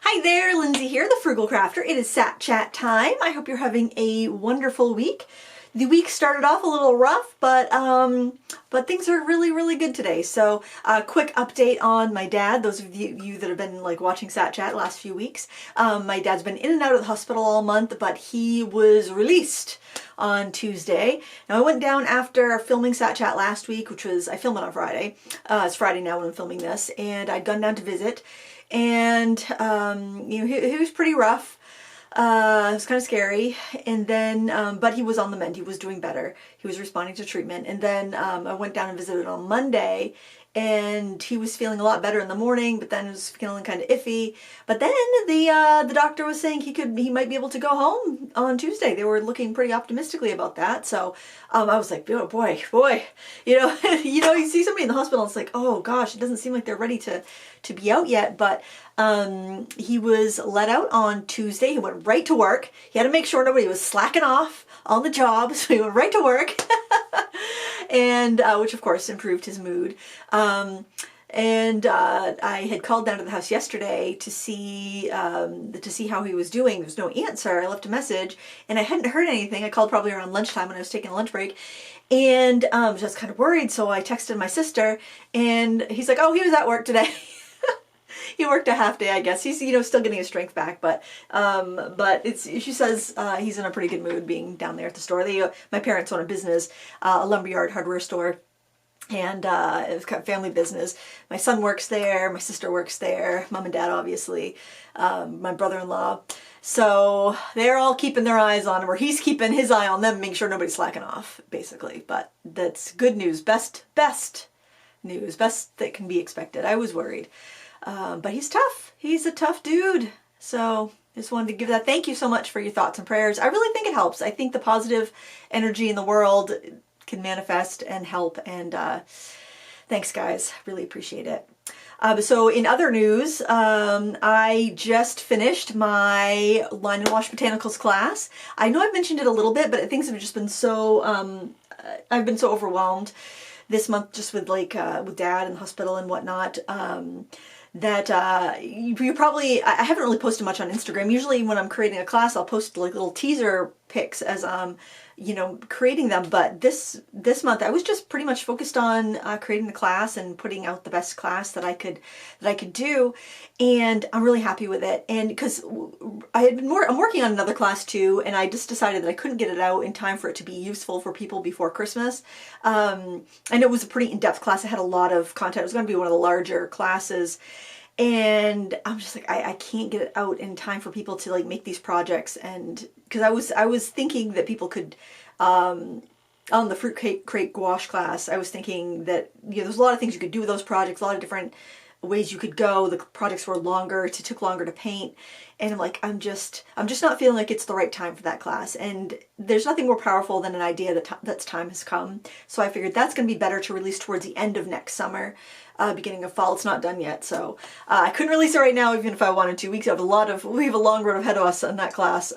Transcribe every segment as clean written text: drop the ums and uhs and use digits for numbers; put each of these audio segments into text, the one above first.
Hi there, Lindsay here, the Frugal Crafter. It is Sat Chat time. I hope you're having a wonderful week. The week started off a little rough, but things are really good today. So, quick update on my dad. Those of you that have been watching Sat Chat the last few weeks, my dad's been in and out of the hospital all month, but he was released on Tuesday. Now I went down after filming Sat Chat last week, which was, I filmed it on Friday. It's Friday now when I'm filming this, and I'd gone down to visit. And he was pretty rough. It was kind of scary, and then but he was on the mend. He was doing better. He was responding to treatment. And then I went down and visited on Monday, and he was feeling a lot better in the morning, but then he was feeling kind of iffy. But then the doctor was saying he might be able to go home on Tuesday. They were looking pretty optimistically about that. So I was like, oh boy, you see somebody in the hospital, and it's like, oh gosh, it doesn't seem like they're ready to be out yet. But he was let out on Tuesday. He went right to work. He had to make sure nobody was slacking off on the job, so he went right to work. And which of course improved his mood. I had called down to the house yesterday to see how he was doing. There was no answer. I left a message, and I hadn't heard anything. I called probably around lunchtime when I was taking a lunch break, and I was just kind of worried. So I texted my sister, and he's like, "Oh, he was at work today." He worked a half day, I guess. He's still getting his strength back, but she says he's in a pretty good mood being down there at the store. My parents own a business, a lumberyard hardware store, and it's kind of family business. My son works there, my sister works there, mom and dad obviously, my brother-in-law. So they're all keeping their eyes on him, or he's keeping his eye on them, making sure nobody's slacking off, basically. But that's good news, best news, best that can be expected. I was worried. But he's tough. He's a tough dude. So just wanted to give that. Thank you so much for your thoughts and prayers. I really think it helps. I think the positive energy in the world can manifest and help. And thanks, guys. Really appreciate it. So in other news, I just finished my Line and Wash Botanicals class. I know I've mentioned it a little bit, but things have just been so, I've been so overwhelmed this month just with with dad in the hospital and whatnot. That you probably, I haven't really posted much on Instagram. Usually when I'm creating a class, I'll post little teaser pics as creating them. But this month I was just pretty much focused on creating the class and putting out the best class that I could do, and I'm really happy with it. And because I'm working on another class too, and I just decided that I couldn't get it out in time for it to be useful for people before Christmas. And it was a pretty in-depth class. It had a lot of content. It was going to be one of the larger classes. And I'm just like, I can't get it out in time for people to make these projects. And because I was thinking that people could, on the fruit crate gouache class, I was thinking that there's a lot of things you could do with those projects, a lot of different ways you could go. The projects were longer, it took longer to paint, and I'm like, I'm just not feeling like it's the right time for that class. And there's nothing more powerful than an idea that's time has come. So I figured that's going to be better to release towards the end of next summer, beginning of fall. It's not done yet, so I couldn't release it right now, even if I wanted to. We have a long road ahead of us on that class,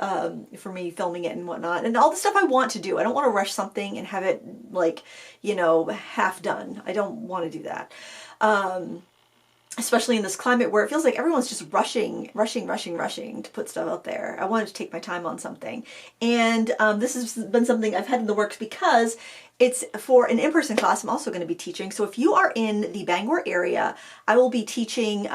for me filming it and whatnot, and all the stuff I want to do. I don't want to rush something and have it half done. I don't want to do that. Especially in this climate where it feels like everyone's just rushing to put stuff out there. I wanted to take my time on something. And this has been something I've had in the works because it's for an in-person class I'm also going to be teaching. So if you are in the Bangor area, I will be teaching,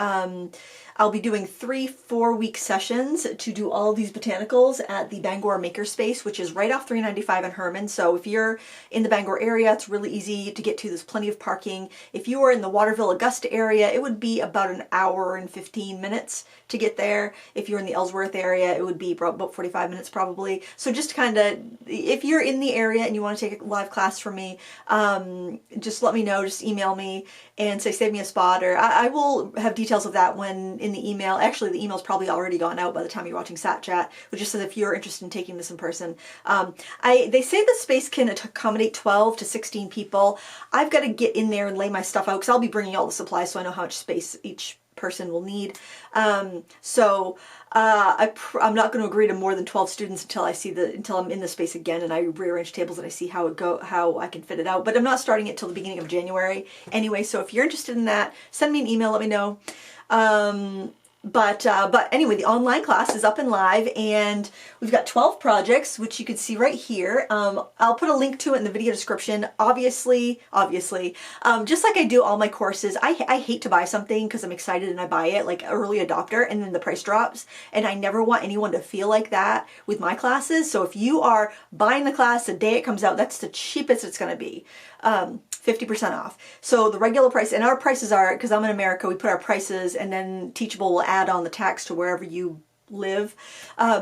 I'll be doing 3 4-week sessions to do all of these botanicals at the Bangor Makerspace, which is right off 395 in Herman. So if you're in the Bangor area, it's really easy to get to. There's plenty of parking. If you are in the Waterville, Augusta area, it would be about an hour and 15 minutes to get there. If you're in the Ellsworth area, it would be about 45 minutes probably. So just kind of, if you're in the area and you want to take a live class from me, just let me know. Just email me and say, save me a spot, or I will have details of that when in the email. Actually, the email's probably already gone out by the time you're watching Sat Chat, which just says if you're interested in taking this in person. They say the space can accommodate 12 to 16 people. I've got to get in there and lay my stuff out because I'll be bringing all the supplies, so I know how much space each person will need. I'm not going to agree to more than 12 students until I'm in the space again and I rearrange tables and I see how I can fit it out. But I'm not starting it till the beginning of January anyway. So if you're interested in that, send me an email. Let me know. But anyway, the online class is up and live, and we've got 12 projects, which you can see right here. I'll put a link to it in the video description. Obviously, just like I do all my courses, I hate to buy something because I'm excited and I buy it like early adopter, and then the price drops. And I never want anyone to feel like that with my classes. So if you are buying the class the day it comes out, that's the cheapest it's going to be. 50% off. So the regular price, and our prices are, because I'm in America, we put our prices, and then Teachable will add on the tax to wherever you live.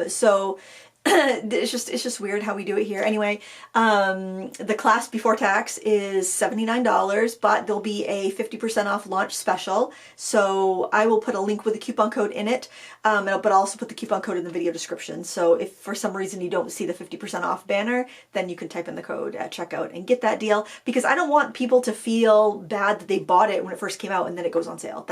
So it's just weird how we do it here. Anyway, the class before tax is $79, but there'll be a 50% off launch special. So I will put a link with the coupon code in it, but I'll also put the coupon code in the video description. So if for some reason you don't see the 50% off banner, then you can type in the code at checkout and get that deal, because I don't want people to feel bad that they bought it when it first came out and then it goes on sale.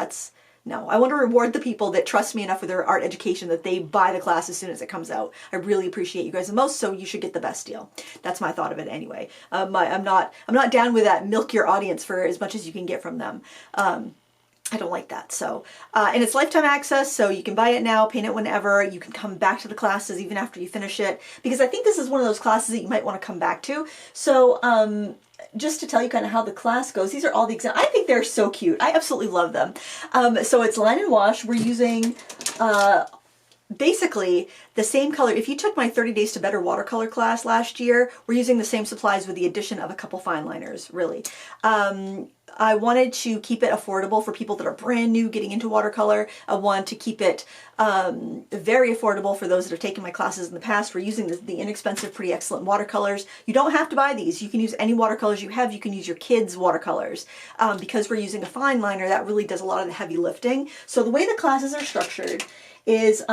No, I want to reward the people that trust me enough with their art education that they buy the class as soon as it comes out. I really appreciate you guys the most, so you should get the best deal. That's my thought of it anyway. I'm not down with that milk your audience for as much as you can get from them. I don't like that. So, and it's lifetime access, so you can buy it now, paint it whenever. You can come back to the classes even after you finish it, because I think this is one of those classes that you might want to come back to. So, just to tell you kind of how the class goes, these are all the examples. I think they're so cute. I absolutely love them. So it's line and wash. We're using basically the same color. If you took my 30 Days to Better watercolor class last year, we're using the same supplies with the addition of a couple fine liners, really. I wanted to keep it affordable for people that are brand new getting into watercolor. I want to keep it very affordable for those that have taken my classes in the past. We're using the inexpensive, pretty excellent watercolors. You don't have to buy these. You can use any watercolors you have. You can use your kids' watercolors. Because we're using a fine liner, that really does a lot of the heavy lifting. So the way the classes are structured is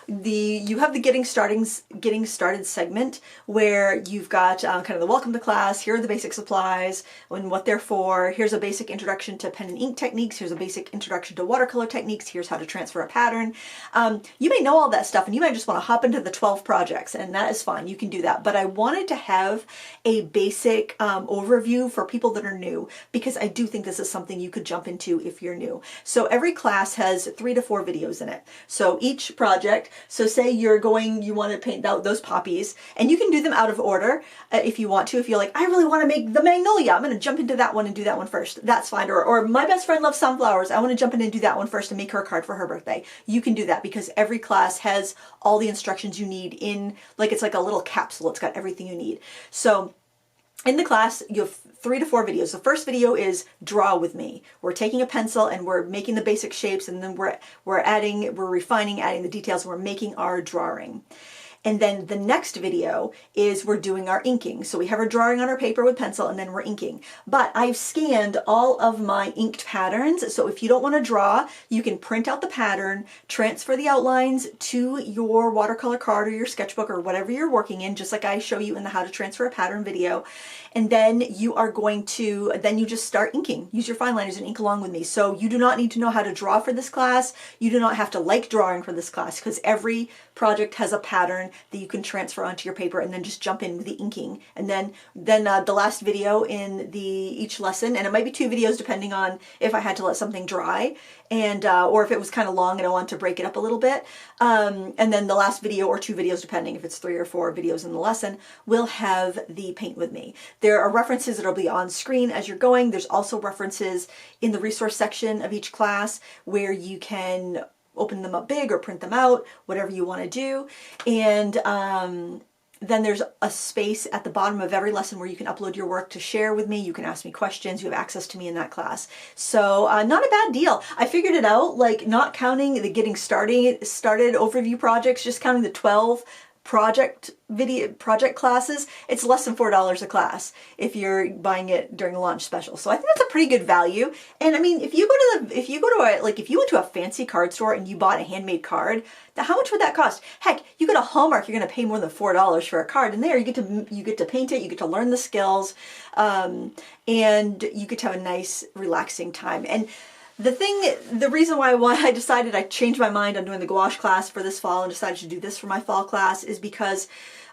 you have the getting started segment, where you've got kind of the welcome to class. Here are the basic supplies and what they're for. Here's a basic introduction to pen and ink techniques. Here's a basic introduction to watercolor techniques. Here's how to transfer a pattern. You may know all that stuff, and you might just want to hop into the 12 projects, and that is fine. You can do that. But I wanted to have a basic overview for people that are new, because I do think this is something you could jump into if you're new. So every class has 3 to 4 videos in it. So each project, so say you want to paint out those poppies, and you can do them out of order if you want to. If you're like, I really want to make the magnolia, I'm going to jump into that one and do that one first. That's fine. Or my best friend loves sunflowers, I want to jump in and do that one first and make her a card for her birthday. You can do that, because every class has all the instructions you need in, like, it's like a little capsule. It's got everything you need. So in the class, you have 3 to 4 videos. The first video is draw with me. We're taking a pencil and we're making the basic shapes, and then we're refining, adding the details, and we're making our drawing. And then the next video is we're doing our inking. So we have our drawing on our paper with pencil, and then we're inking. But I've scanned all of my inked patterns. So if you don't want to draw, you can print out the pattern, transfer the outlines to your watercolor card or your sketchbook or whatever you're working in, just like I show you in the How to Transfer a Pattern video. And then you are going to, then you just start inking. Use your fine liners and ink along with me. So you do not need to know how to draw for this class. You do not have to like drawing for this class, because every project has a pattern that you can transfer onto your paper, and then just jump in with the inking. And then the last video in each lesson, and it might be 2 videos depending on if I had to let something dry, and or if it was kind of long and I want to break it up a little bit. And then the last video, or 2 videos depending if it's 3 or 4 videos in the lesson, will have the paint with me. There are references that will be on screen as you're going. There's also references in the resource section of each class where you can open them up big or print them out, whatever you want to do. And then there's a space at the bottom of every lesson where you can upload your work to share with me. You can ask me questions. You have access to me in that class. So not a bad deal. I figured it out, like not counting the getting started overview projects, just counting the 12 project classes, it's less than $4 a class if you're buying it during the launch special. So I think that's a pretty good value. And I mean, if you went to a fancy card store and you bought a handmade card, how much would that cost? Heck, you go to Hallmark, you're going to pay more than $4 for a card, and there you get to paint it, you get to learn the skills, and you get to have a nice relaxing time. And the reason why I decided I changed my mind on doing the gouache class for this fall and decided to do this for my fall class is because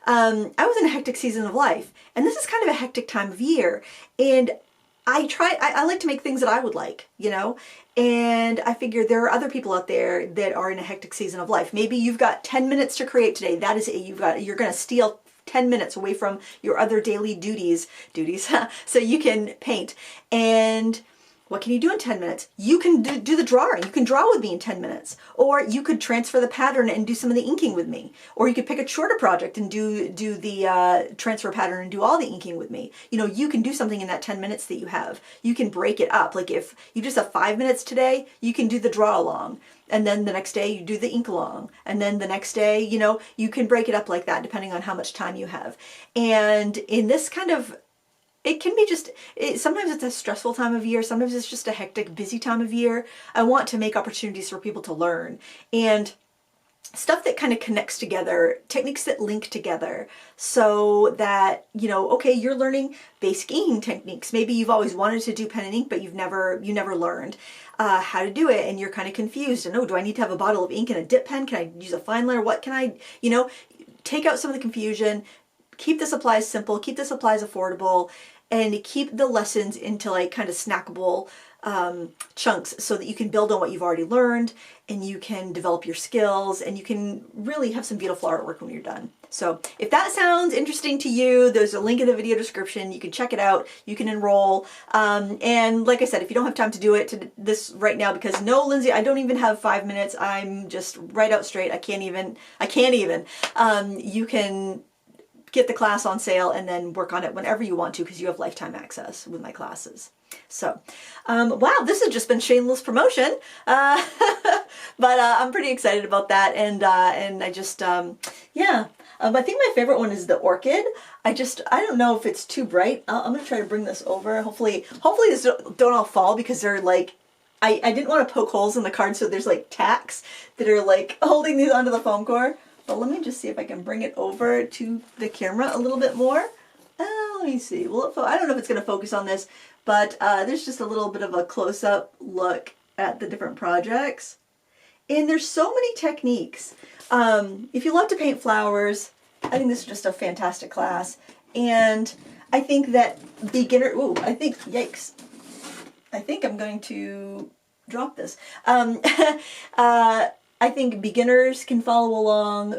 I was in a hectic season of life, and this is kind of a hectic time of year, and I like to make things that I would like, you know, and I figure there are other people out there that are in a hectic season of life. Maybe you've got 10 minutes to create today. That is it. You're going to steal 10 minutes away from your other daily duties, so you can paint. And what can you do in 10 minutes? You can do the drawing. You can draw with me in 10 minutes. Or you could transfer the pattern and do some of the inking with me. Or you could pick a shorter project and do the transfer pattern and do all the inking with me. You know, you can do something in that 10 minutes that you have. You can break it up. Like if you just have 5 minutes today, you can do the draw along. And then the next day you do the ink along. And then the next day, you know, you can break it up like that depending on how much time you have. And in this kind of, it can be just, sometimes it's a stressful time of year, sometimes it's just a hectic, busy time of year. I want to make opportunities for people to learn. And stuff that kind of connects together, techniques that link together so that, you know, okay, you're learning basic inking techniques. Maybe you've always wanted to do pen and ink, but you never learned how to do it, and you're kind of confused. And oh, do I need to have a bottle of ink and a dip pen? Can I use a fine liner? What can I, you know, take out some of the confusion, keep the supplies simple, keep the supplies affordable, and keep the lessons into like kind of snackable chunks so that you can build on what you've already learned and you can develop your skills and you can really have some beautiful artwork when you're done. So if that sounds interesting to you, there's a link in the video description. You can check it out. You can enroll. And like I said, if you don't have time to do it to this right now, because no, Lindsay, I don't even have 5 minutes. I'm just right out straight. I can't even. You can get the class on sale and then work on it whenever you want to because you have lifetime access with my classes. So, wow, this has just been shameless promotion, but I'm pretty excited about that, and I just, yeah, I think my favorite one is the orchid. I don't know if it's too bright. I'm gonna try to bring this over. Hopefully these don't all fall because they're like, I didn't want to poke holes in the card, so there's like tacks that are like holding these onto the foam core. But let me just see if I can bring it over to the camera a little bit more. Let me see. Well, I don't know if it's going to focus on this, but there's just a little bit of a close-up look at the different projects. And there's so many techniques. If you love to paint flowers, I think this is just a fantastic class. And I think that yikes. I think I'm going to drop this. I think beginners can follow along.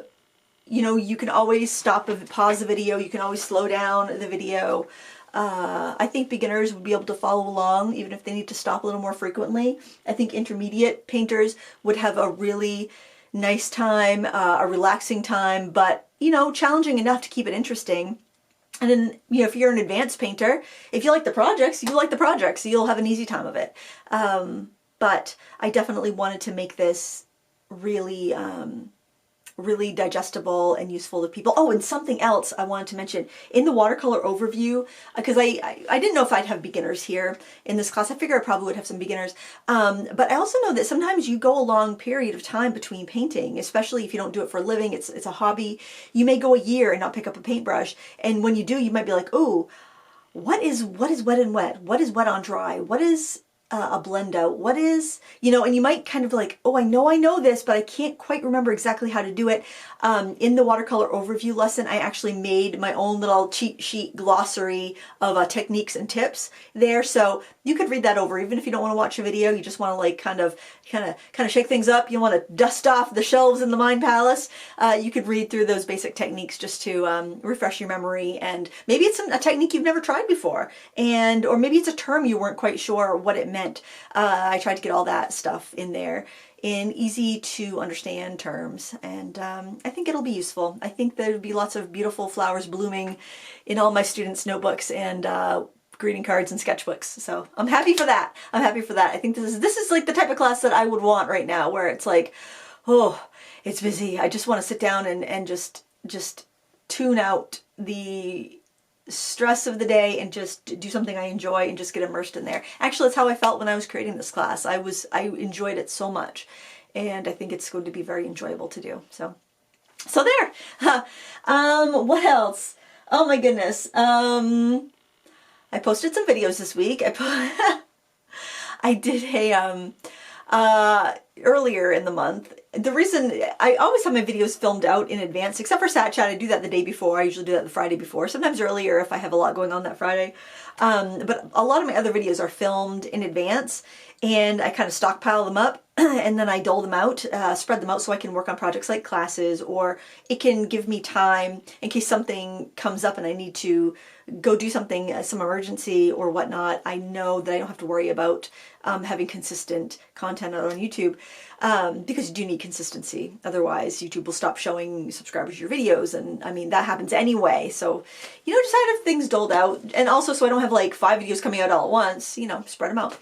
You know, you can always pause the video. You can always slow down the video. I think beginners would be able to follow along even if they need to stop a little more frequently. I think intermediate painters would have a really nice time, a relaxing time, but, you know, challenging enough to keep it interesting. And then, you know, if you're an advanced painter, if you like the projects, you'll have an easy time of it. But I definitely wanted to make this really really digestible and useful to people. Oh, and something else I wanted to mention in the watercolor overview, because I didn't know if I'd have beginners here in this class. I figure I probably would have some beginners, but I also know that sometimes you go a long period of time between painting, especially if you don't do it for a living. It's a hobby. You may go a year and not pick up a paintbrush, and when you do, you might be like, oh, what is wet and wet? What is wet on dry? What is a blend out? What is, you know, and you might kind of like, oh, I know this, but I can't quite remember exactly how to do it. In the watercolor overview lesson, I actually made my own little cheat sheet glossary of techniques and tips there. So you could read that over, even if you don't want to watch a video, you just want to like kind of shake things up. You want to dust off the shelves in the mind palace. You could read through those basic techniques just to refresh your memory. And maybe it's a technique you've never tried before, or maybe it's a term you weren't quite sure what it meant. I tried to get all that stuff in there in easy to understand terms, and I think it'll be useful. I think there'll be lots of beautiful flowers blooming in all my students' notebooks and greeting cards and sketchbooks. So I'm happy for that. I think this is like the type of class that I would want right now, where it's like, oh, it's busy. I just want to sit down and just tune out the stress of the day and just do something I enjoy and just get immersed in there. Actually, that's how I felt when I was creating this class. I enjoyed it so much, and I think it's going to be very enjoyable to do. So there. What else? Oh my goodness. I posted some videos this week. I did a earlier in the month. the reason I always have my videos filmed out in advance, except for Sat Chat, I do that the day before. I usually do that the Friday before, sometimes earlier if I have a lot going on that Friday. But a lot of my other videos are filmed in advance, and I kind of stockpile them up and then I dole them out, spread them out so I can work on projects like classes, or it can give me time in case something comes up and I need to go do something, some emergency or whatnot. I know that I don't have to worry about having consistent content out on YouTube, because you do need consistency. Otherwise, YouTube will stop showing subscribers your videos, and I mean, that happens anyway. So, just have things doled out, and also so I don't have like 5 videos coming out all at once, spread them out.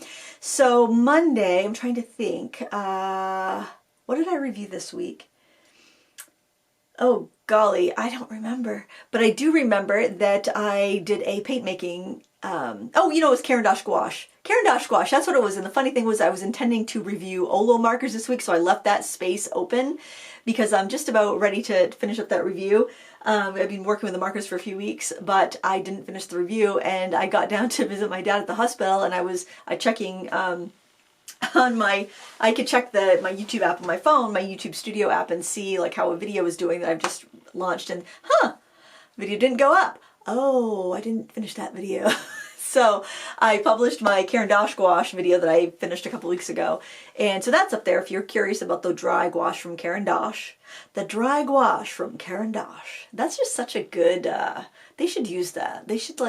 So Monday, I'm trying to think, what did I review this week? Oh golly, I don't remember. But I do remember that I did a paint making, it was Caran d'Ache gouache. Caran d'Ache gouache, that's what it was. And the funny thing was I was intending to review Olo markers this week, so I left that space open because I'm just about ready to finish up that review. I've been working with the markers for a few weeks, but I didn't finish the review, and I got down to visit my dad at the hospital, and I checking I could check my YouTube app on my phone, my YouTube Studio app, and see like how a video is doing that I've just launched, and video didn't go up. Oh, I didn't finish that video. So I published my Caran d'Ache gouache video that I finished a couple weeks ago. And so that's up there if you're curious about the dry gouache from Caran d'Ache. The dry gouache from Caran d'Ache. That's just such a good, they should use that. They should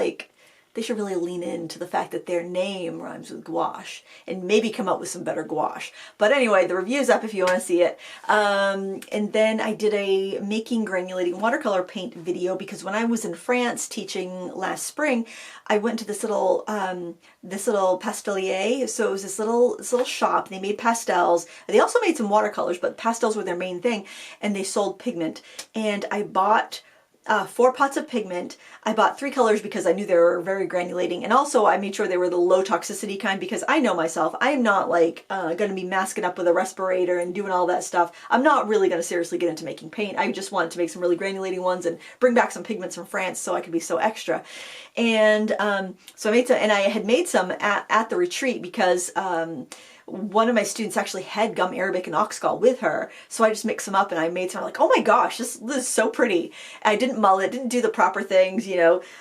really lean into the fact that their name rhymes with gouache and maybe come up with some better gouache. But anyway, the review's up if you want to see it. And then I did a making granulating watercolor paint video because when I was in France teaching last spring, I went to this little pastelier. So it was this little shop. They made pastels. They also made some watercolors, but pastels were their main thing. And they sold pigment. And I bought 4 pots of pigment. I bought 3 colors because I knew they were very granulating, and also I made sure they were the low toxicity kind because I know myself, I am not like going to be masking up with a respirator and doing all that stuff. I'm not really going to seriously get into making paint. I just wanted to make some really granulating ones and bring back some pigments from France so I could be so extra. And so I made some, and I had made some at the retreat because one of my students actually had gum arabic and oxgall with her, so I just mixed them up and I made some. I'm like, oh my gosh, this is so pretty. I didn't mull it, didn't do the proper things,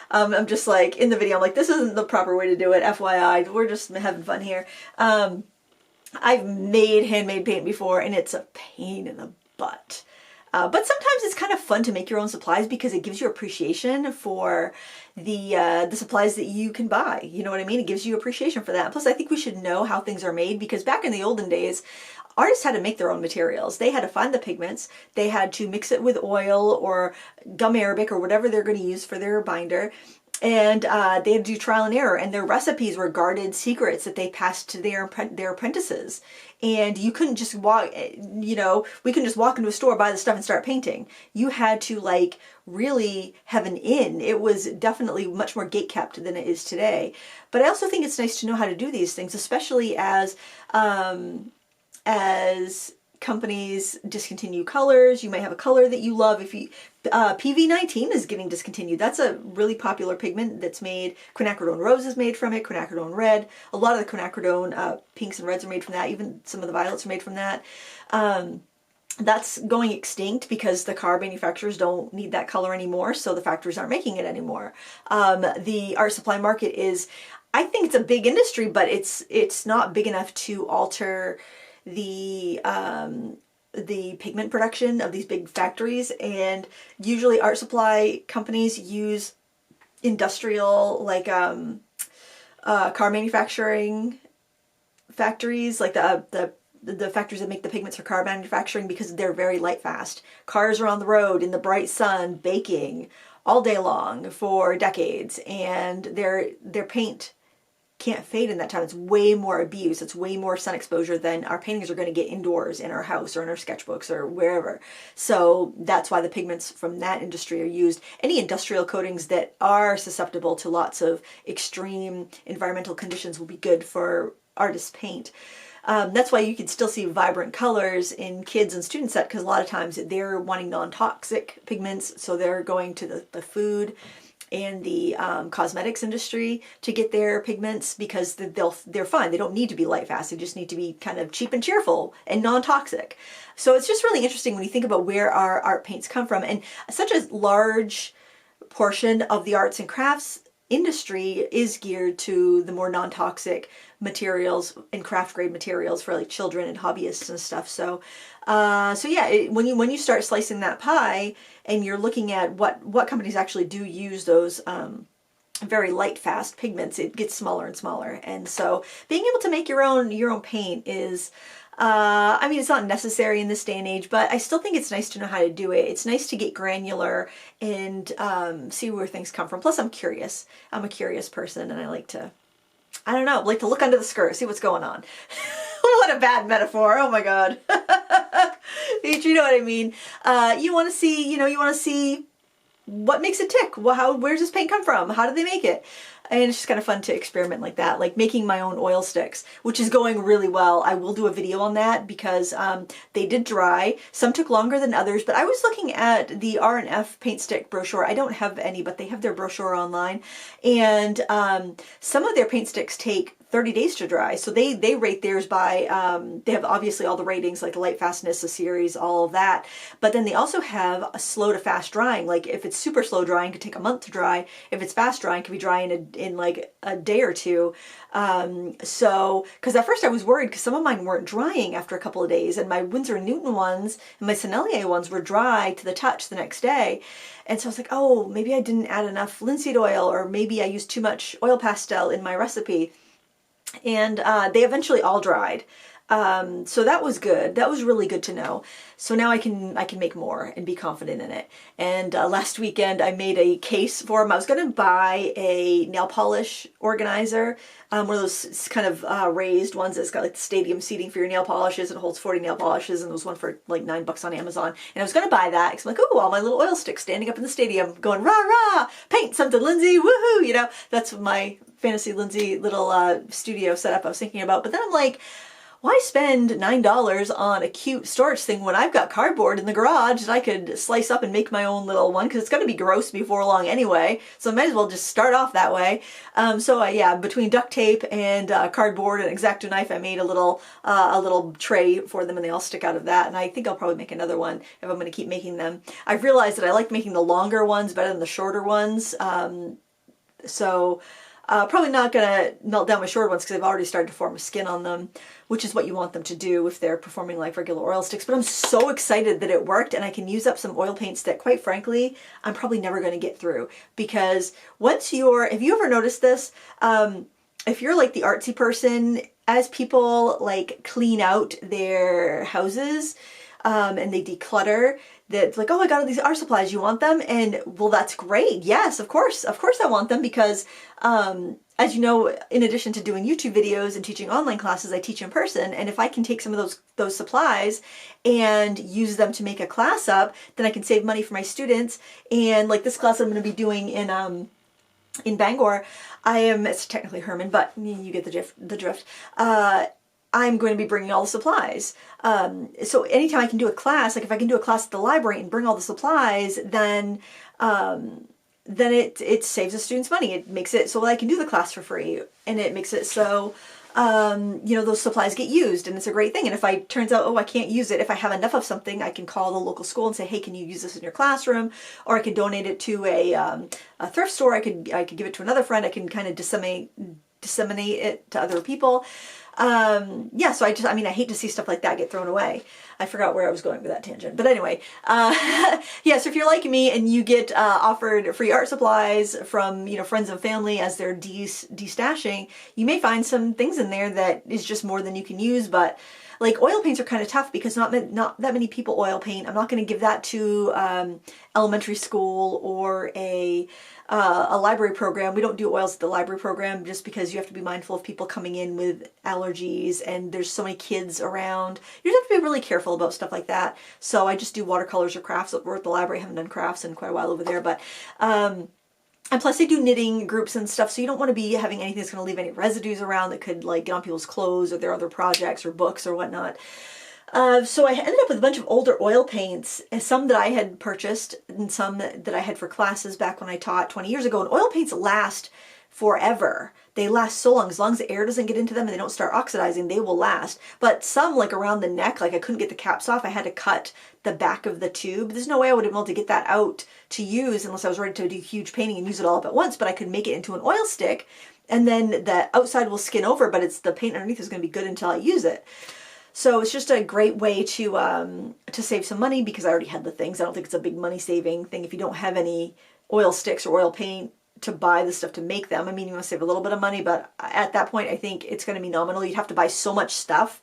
I'm just like, in the video, I'm like, this isn't the proper way to do it, FYI, we're just having fun here. I've made handmade paint before, and it's a pain in the butt. But sometimes it's kind of fun to make your own supplies because it gives you appreciation for the supplies that you can buy. You know what I mean? It gives you appreciation for that. Plus, I think we should know how things are made because back in the olden days, artists had to make their own materials. They had to find the pigments. They had to mix it with oil or gum arabic or whatever they're going to use for their binder. And they had to do trial and error, and their recipes were guarded secrets that they passed to their apprentices. And you couldn't just walk, we couldn't just walk into a store, buy the stuff and start painting. You had to like really have an in. It was definitely much more gatekept than it is today. But I also think it's nice to know how to do these things, especially as companies discontinue colors. You may have a color that you love. If you PV19 is getting discontinued. That's a really popular pigment that's made. Quinacridone rose is made from it. Quinacridone red. A lot of the quinacridone pinks and reds are made from that. Even some of the violets are made from that. That's going extinct because the car manufacturers don't need that color anymore, so the factories aren't making it anymore. The art supply market is, I think it's a big industry, but it's not big enough to alter the pigment production of these big factories. And usually art supply companies use industrial, like car manufacturing factories, like the factories that make the pigments for car manufacturing, because they're very light fast. Cars are on the road in the bright sun baking all day long for decades, and their paint can't fade in that time. It's way more abuse. It's way more sun exposure than our paintings are going to get indoors in our house or in our sketchbooks or wherever. So that's why the pigments from that industry are used. Any industrial coatings that are susceptible to lots of extreme environmental conditions will be good for artists' paint. That's why you can still see vibrant colors in kids and student set, because a lot of times they're wanting non-toxic pigments, so they're going to the food and the cosmetics industry to get their pigments, because they're fine. They don't need to be light fast. They just need to be kind of cheap and cheerful and non-toxic. So it's just really interesting when you think about where our art paints come from. And such a large portion of the arts and crafts industry is geared to the more non-toxic materials and craft grade materials for like children and hobbyists and stuff. So yeah, when you start slicing that pie and you're looking at what companies actually do use those very light fast pigments, it gets smaller and smaller. And so being able to make your own paint is I mean, it's not necessary in this day and age, but I still think it's nice to know how to do it. It's nice to get granular and see where things come from. Plus, I'm curious. I'm a curious person, and I like to, I don't know, like to look under the skirt, see what's going on. What a bad metaphor. Oh my God. You know what I mean? You want to see, you want to see what makes it tick. Where's this paint come from? How did they make it? And it's just kind of fun to experiment like that, like making my own oil sticks, which is going really well. I will do a video on that because they did dry. Some took longer than others, but I was looking at the R&F paint stick brochure. I don't have any, but they have their brochure online. And some of their paint sticks take 30 days to dry. So they rate theirs by, they have obviously all the ratings, like the light fastness, the series, all of that. But then they also have a slow to fast drying. Like if it's super slow drying, it could take a month to dry. If it's fast drying, it could be dry in like a day or two. So, because at first I was worried because some of mine weren't drying after a couple of days, and my Winsor & Newton ones and my Sennelier ones were dry to the touch the next day. And so I was like, oh, maybe I didn't add enough linseed oil, or maybe I used too much oil pastel in my recipe. And they eventually all dried. So that was good. That was really good to know. So now I can make more and be confident in it. And last weekend I made a case for them. I was going to buy a nail polish organizer, one of those kind of raised ones that's got like the stadium seating for your nail polishes and holds 40 nail polishes, and there was one for like $9 on Amazon. And I was going to buy that because I'm like, oh, all my little oil sticks standing up in the stadium going, rah, rah, paint something, Lindsay, woohoo, that's my fantasy Lindsay little studio setup I was thinking about. But then I'm like, why spend $9 on a cute storage thing when I've got cardboard in the garage that I could slice up and make my own little one, because it's going to be gross before long anyway, so I might as well just start off that way. Yeah, between duct tape and cardboard and X-Acto knife, I made a little tray for them, and they all stick out of that, and I think I'll probably make another one if I'm going to keep making them. I've realized that I like making the longer ones better than the shorter ones, probably not going to melt down my short ones because I've already started to form a skin on them, which is what you want them to do if they're performing like regular oil sticks. But I'm so excited that it worked, and I can use up some oil paints that, quite frankly, I'm probably never going to get through. Because if you ever noticed this, if you're like the artsy person, as people like clean out their houses, and they declutter, that's like, oh, I got all these art supplies, you want them? And well, that's great. Yes, of course I want them, because as you know, in addition to doing YouTube videos and teaching online classes, I teach in person. And if I can take some of those supplies and use them to make a class up, then I can save money for my students. And like this class I'm going to be doing in Bangor, it's technically Herman, but you get the drift. I'm going to be bringing all the supplies. So anytime I can do a class, like if I can do a class at the library and bring all the supplies, then it saves the students money. It makes it so I can do the class for free, and it makes it so those supplies get used, and it's a great thing. And if it turns out, oh, I can't use it, if I have enough of something, I can call the local school and say, hey, can you use this in your classroom? Or I can donate it to a thrift store. I could give it to another friend. I can kind of disseminate it to other people. So I hate to see stuff like that get thrown away. I forgot where I was going with that tangent. But anyway, so if you're like me and you get offered free art supplies from, friends and family as they're destashing, you may find some things in there that is just more than you can use. But like oil paints are kind of tough because not that many people oil paint. I'm not going to give that to elementary school or a library program. We don't do oils at the library program just because you have to be mindful of people coming in with allergies, and there's so many kids around. You just have to be really careful about stuff like that. So I just do watercolors or crafts. We're at the library. I haven't done crafts in quite a while over there, but and plus they do knitting groups and stuff, so you don't want to be having anything that's going to leave any residues around that could like get on people's clothes or their other projects or books or whatnot. So I ended up with a bunch of older oil paints, some that I had purchased and some that I had for classes back when I taught 20 years ago. And oil paints last forever. They last so long. As long as the air doesn't get into them and they don't start oxidizing, they will last. But some, like around the neck, like I couldn't get the caps off. I had to cut the back of the tube. There's no way I would have been able to get that out to use unless I was ready to do huge painting and use it all up at once. But I could make it into an oil stick, and then the outside will skin over, but it's the paint underneath is going to be good until I use it. So it's just a great way to save some money because I already had the things. I don't think it's a big money saving thing if you don't have any oil sticks or oil paint to buy the stuff to make them. I mean, you want to save a little bit of money, but at that point, I think it's going to be nominal. You'd have to buy so much stuff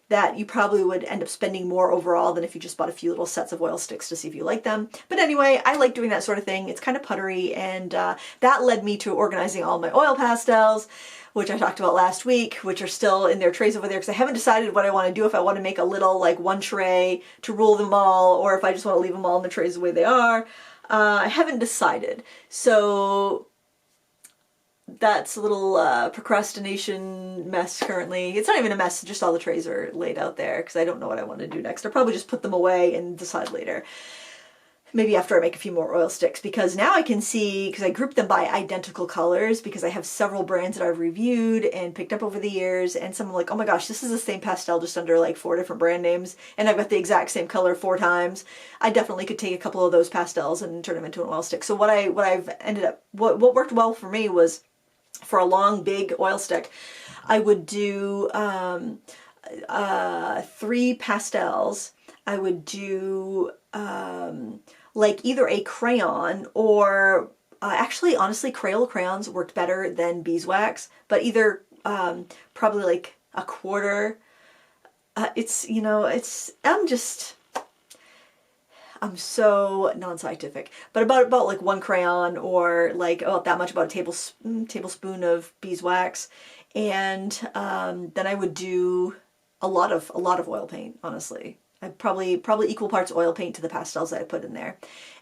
that you probably would end up spending more overall than if you just bought a few little sets of oil sticks to see if you like them. But anyway, I like doing that sort of thing. It's kind of puttery, and that led me to organizing all my oil pastels, which I talked about last week, which are still in their trays over there because I haven't decided what I want to do, if I want to make a little like one tray to rule them all, or if I just want to leave them all in the trays the way they are. I haven't decided. So that's a little procrastination mess currently. It's not even a mess, just all the trays are laid out there because I don't know what I want to do next. I'll probably just put them away and decide later. Maybe after I make a few more oil sticks, because now I can see, because I grouped them by identical colors because I have several brands that I've reviewed and picked up over the years, and some are like, oh my gosh, this is the same pastel just under like 4 different brand names, and I've got the exact same color 4 times. I definitely could take a couple of those pastels and turn them into an oil stick. So what worked well for me was, for a long big oil stick, I would do 3 pastels. I would do like either a crayon or actually, honestly, Crayola crayons worked better than beeswax, but either probably like a quarter. I'm so non-scientific, but about like 1 crayon, or like that much, about a tablespoon of beeswax, and then I would do a lot of oil paint. Honestly, I'd probably equal parts oil paint to the pastels that I put in there,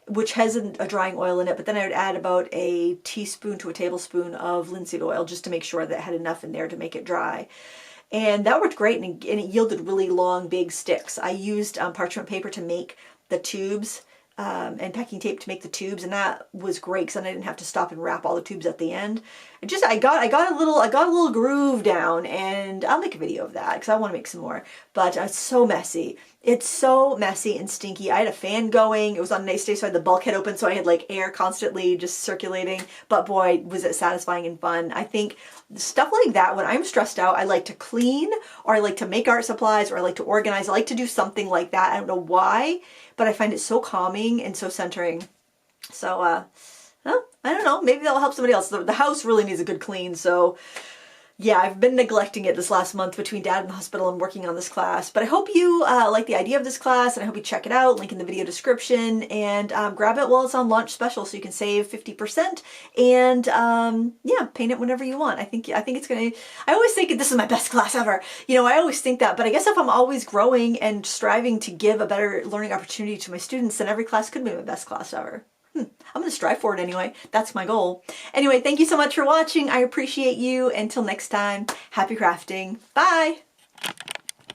which has a drying oil in it. But then I would add about a teaspoon to a tablespoon of linseed oil just to make sure that it had enough in there to make it dry. And that worked great, and it yielded really long, big sticks. I used parchment paper to make the tubes, and packing tape to make the tubes, and that was great because then I didn't have to stop and wrap all the tubes at the end. I got a little groove down, and I'll make a video of that because I want to make some more. But it's so messy. It's so messy and stinky. I had a fan going. It was on a nice day, so I had the bulkhead open, so I had like air constantly just circulating. But boy, was it satisfying and fun. I think stuff like that, when I'm stressed out, I like to clean, or I like to make art supplies, or I like to organize. I like to do something like that. I don't know why, but I find it so calming and so centering. So, I don't know, maybe that'll help somebody else. The house really needs a good clean, so yeah, I've been neglecting it this last month between Dad in the hospital and working on this class. But I hope you like the idea of this class, and I hope you check it out. Link in the video description, and grab it while it's on launch special so you can save 50%. And yeah, paint it whenever you want. I think it's gonna. I always think this is my best class ever. I always think that, but I guess if I'm always growing and striving to give a better learning opportunity to my students, then every class could be my best class ever. I'm going to strive for it anyway. That's my goal. Anyway, thank you so much for watching. I appreciate you. Until next time, happy crafting. Bye!